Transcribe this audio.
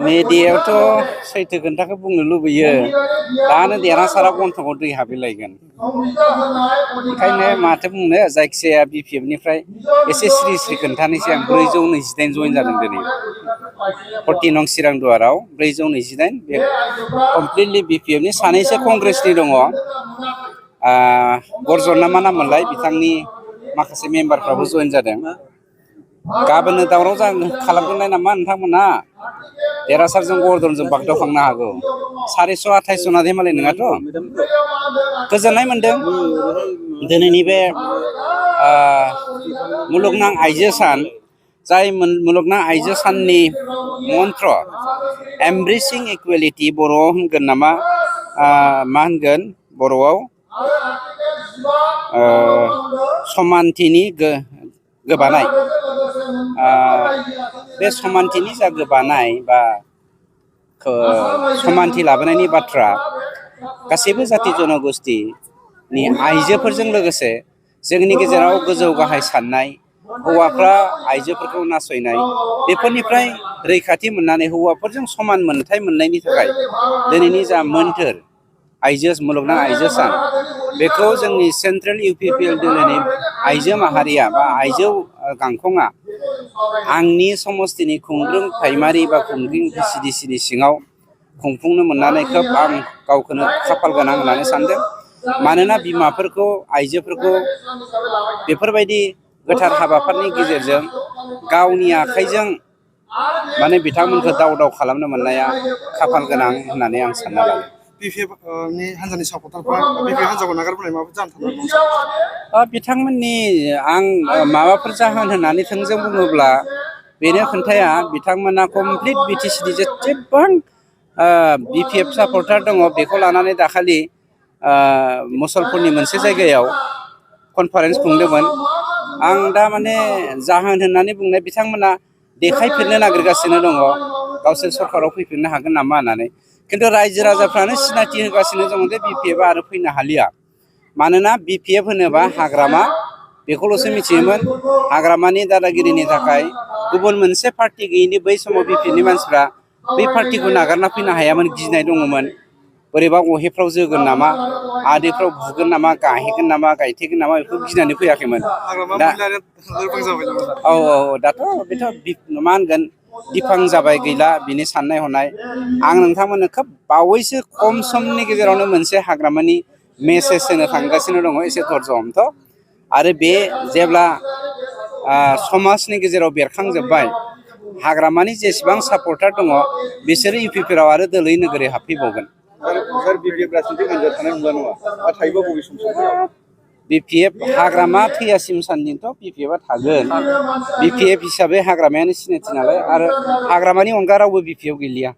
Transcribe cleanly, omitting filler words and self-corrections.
मेडियायावथ' सैथो खोन्थाखौ बुंनो लुबैयो दानो देरहासारा गन्थङाव दै हाबहैलायगोन ओंखायनो माथो बुंनो जायखिजाया बिपिएफनिफ्राय एसे स्रि स्रि खोन्थानोसै आं 428 जइन जादों दिनै 40 नं चिरांदुवाराव 428 बे कमप्लिटलि बिपिएफनि सानैसो कंग्रेसनि दङ गर्जन ना मा नाममोनलाय बिथांनि माखासे मेम्बारफ्राबो जइन जादों गाबोननो दावराव खालामगोनलाय नामा नोंथांमोना देरहासारजों गरदनजों बागदावखांनो हागौ 428 जना धेमालि नङाथ' गोजोननाय मोन्दों दिनैनि बे मुलुगनां आइजो सान जाय मुलुगनां आइजो साननि मन्त्र एमब्रेसिं इकुवेलिटि बर'आव होनगोन नामा मा होनगोन बर'आव समानथिनि गोबानाय बे समानथिनि जा गोबानाय बा समानथि लाबोनायनि बाथ्रा गासैबो जाति जनगोष्ठीनि आइजोफोरजों लोगोसे जोंनि गेजेराव गोजौ गाहाय साननाय हौवाफ्रा आइजोफोरखौ नासयनाय बेफोरनिफ्राय रैखाथि मोननानै हौवाफोरजों समान मोनथाय मोननायनि थाखाय दिनैनि जा मोन्थोर मुलुगनां आइजो सान बेखौ जोंनि सेन्ट्रेल इउपिपिएल दोलोनि आइजो माहारिया बा आइजो गांखंआ आंनि समस्तिनि खुंग्रुं प्राइमारि बा खुंग्रुं भिसिडिसिनि सिङाव खुंफुंनो मोननानै खोब आं गावखौनो खाफाल गोनां होननानै सानदों मानोना बिमाफोरखौ आइजोफोरखौ बेफोरबायदि गोथार हाबाफारिनि गेजेरजों गावनि आखाइजों माने बिथांमोनखौ दाव खालामनो मोननाया खाफाल गोनां होननानै आं सानना लायो बिपिएफनि हान्जानि सापर्टारफ्रा बिपिएफ हान्जाखौ नागारबोनाय माबाफोर जाहोन थानांगौ बिथांमोननि आं माबाफोर जाहोन होननानै थोंजों बुङोब्ला बेनो खोन्थाया बिथांमोना कमप्लिट बिटिसिनि जेसेबां बिपिएफ सापर्टार दङ बेखौ लानानै दाखालि मुसलपुरनि मोनसे जायगायाव कनफारेन्स खुंदोंमोन आं दा माने जाहोन होननानै बुंनाय बिथांमोना देखायफिननो नागिरगासिनो दङ गावसोर सरकाराव फैफिननो हागोन नामा होननानै खिन्थु रायजो राजाफ्रानो सिनायथि होगासिनो दङ जे बिपिएफआ आरो फैनो हालिया मानोना बिपिएफ होनोबा हाग्रामा बेखौल'सो मिथियोमोन हाग्रामानि दादागिरिनि थाखाय गुबुन मोनसे पार्टि गैयिनि बै समाव बिपिएफनि मानसिफ्रा बै पार्टिखौ नागारना फैनो हायामोन गिनाय दङमोन बोरैबा अहेफ्राव जोगोन नामा आदैफ्राव बुगोन नामा गाहेगोन नामा गायथेगोन नामा बेखौ गिनानै फैयाखैमोन दा औ दाथ' बेथ' मा होनगोन दिफां जाबाय गैला बिनि साननाय हनाय आं नोंथांमोननो खोब बावैसो खम समनि गेजेरावनो मोनसे हाग्रामानि मेसेज होनो थांगासिनो दङ एसे धर्ज हमथ' आरो बे जेब्ला समाजनि गेजेराव बेरखांजोब्बाय हाग्रामानि जेसेबां सापर्टार दङ बिसोरो इउपिपिएलआव आरो दोलै नोगोरै हाबफैबावगोन बिपिएफ हाग्रामा थैयासिम सानदिथ' बिपिएफआ थागोन बिपिएफ हिसाबै हाग्रामायानो सिनायथि नालाय आरो हाग्रामानि अनगा रावबो बिपिएफ गैलिया